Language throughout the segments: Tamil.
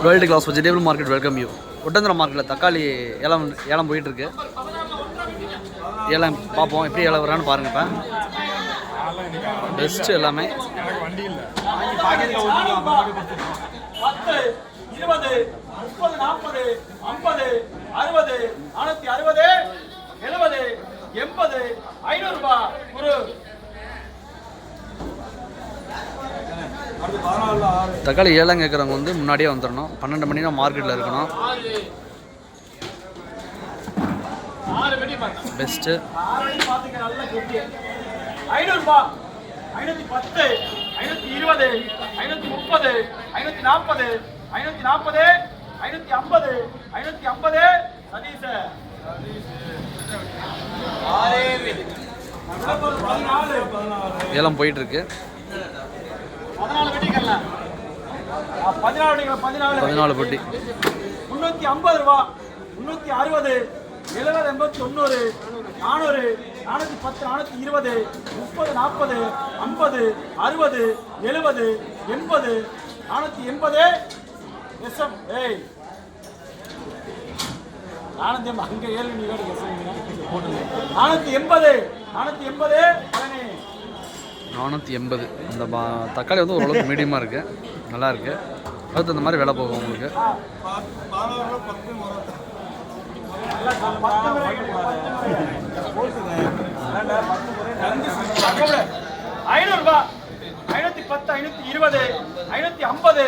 World class vegetable market welcome you. ஒட்டந்திரம் மார்க்கெட்டில் தக்காளி ஏலம் போயிட்டுருக்கு. ஏலம் பார்ப்போம், எப்படி ஏலம் வரான்னு பாருங்கள். இப்போ பெஸ்ட்டு எல்லாமே 10, 20, 30, 40, 50, 60, 460, 70, 80, 500 ரூபாய். தக்காளி ஏலம் கேட்குறவங்க வந்து முன்னாடியே வந்துடணும். 12 மணி தான் மார்க்கெட்டில் இருக்கணும். பெஸ்ட்டு 500 ரூபாய். 510, 520, 530, 540, 540, 550, 550. சதீஷ் ஏலம் போயிட்டுருக்கு. 14 பெட்டி 350 ரூபாய். 360, 70, 80, 90, 400, 410, 420, 30, 40, 50, 60, 70, 80, 480. எஸ்எம் ஏய் 480 அங்கே 7 நீ வேறு எஸ்எம் போட்டு 480, 480 பழனி 480. அந்த தக்காளி வந்து ஓரளவுக்கு மீடியமாக இருக்குது, நல்லா இருக்குது. அதுக்கு அந்த மாதிரி விலை போகும் உங்களுக்கு. 500 ரூபாய். 510, 520, 550, 60, 70, 80, 90,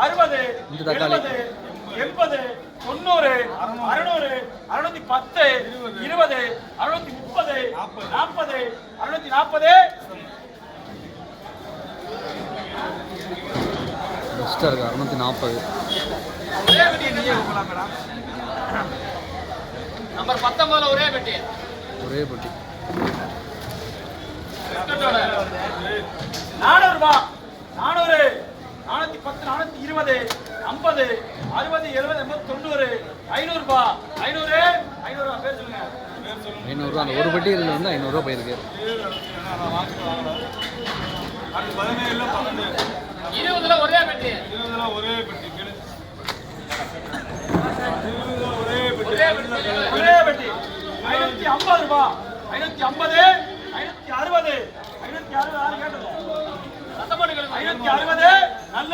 600, 610, 20, 630, 40, 640. பெஸ்ட்டாக இருக்குது 640. நம்பர் 19 ஒரே பெட்டி. 400 ரூபாய். 400, 410, 420, 50, 60, 70, 80, 90, 500 ரூபாய். 500, 500 பேர் சொல்லுங்க. 500 அந்த ஒரு பெட்டி இதில் வந்து 500 போயிருக்கு. 20 ஒரே பெட்டி. 550 ரூபாய். 550, 560, 560 கேட்டது. 560 நல்ல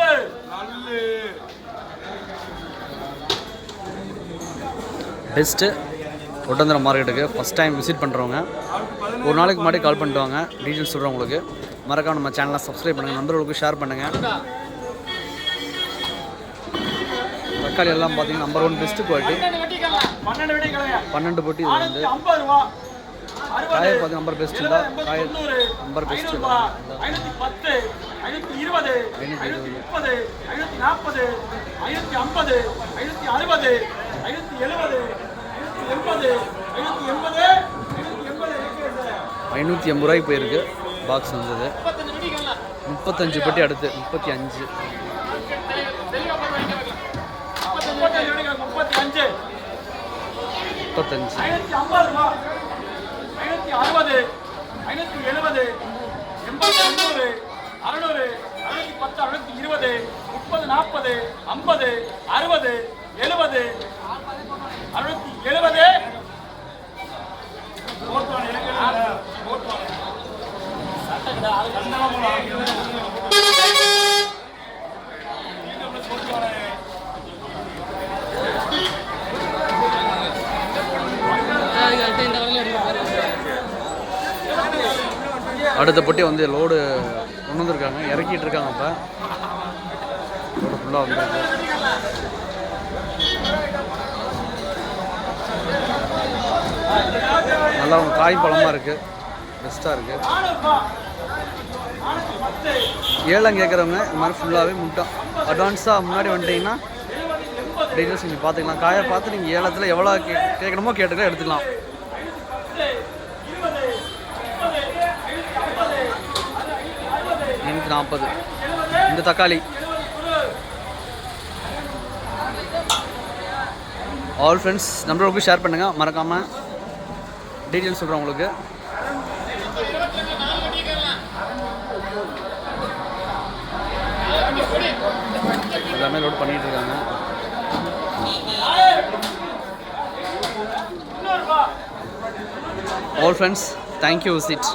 பெஸ்ட்டு. ஒட்டந்திரம் மார்க்கெட்டுக்கு ஃபஸ்ட் டைம் விசிட் பண்ணுறவங்க ஒரு நாளைக்கு முன்னாடி கால் பண்ணிட்டு வாங்க. டீட்டெயில்ஸ் சொல்கிறேன் உங்களுக்கு. மறக்காம நம்ம சேனலை சப்ஸ்கிரைப் பண்ணுங்கள், நண்பர்களுக்கு ஷேர் பண்ணுங்கள். தக்காளி எல்லாம் பார்த்தீங்கன்னா நம்பர் 1 பெஸ்ட்டு குவாலிட்டி. 12 பொட்டி. இது வந்து காய பார்த்து நம்பர் பெஸ்ட் இல்லை, காய நம்பர் பெஸ்ட் இல்லை. 510, 520, 530, 540, 550, 560, 570, 580, 580 ரூபாய்க்கு போயிருக்கு பாக்ஸ் வந்தது. 35 பெட்டி. அடுத்து 35. 35. 35. 550 ரூபாய். 560, 570, 80, 90, 600, 610, 620, 30, 40, 50, 60, 70, அடுத்த பொட்டி வந்து லோடு கொண்டு வந்துருக்காங்க, இறக்கிட்டு இருக்காங்க. இப்போ லோடு ஃபுல்லாக வந்துருக்கு. நல்லா காய் பழமாக இருக்குது, பெஸ்ட்டாக இருக்குது. ஏலம் கேட்குறவங்க இந்த மாதிரி ஃபுல்லாகவே முட்டை அட்வான்ஸாக முன்னாடி வந்துட்டிங்கன்னா டீட்டெயில்ஸ் நீங்கள் பார்த்துக்கலாம். காயை பார்த்து நீங்கள் ஏலத்தில் எவ்வளோ கேட்கணுமோ கேட்டுக்கலாம், எடுத்துக்கலாம். 540 இந்த தக்காளி. ஆல் ஃப்ரெண்ட்ஸ் நம்பருக்கு ஷேர் பண்ணுங்கள், மறக்காமல் டீட்டெயில்ஸ் சொல்கிறேன் உங்களுக்கு. எல்லாமே லோட் பண்ணிகிட்டு இருக்காங்க. All friends thank you visit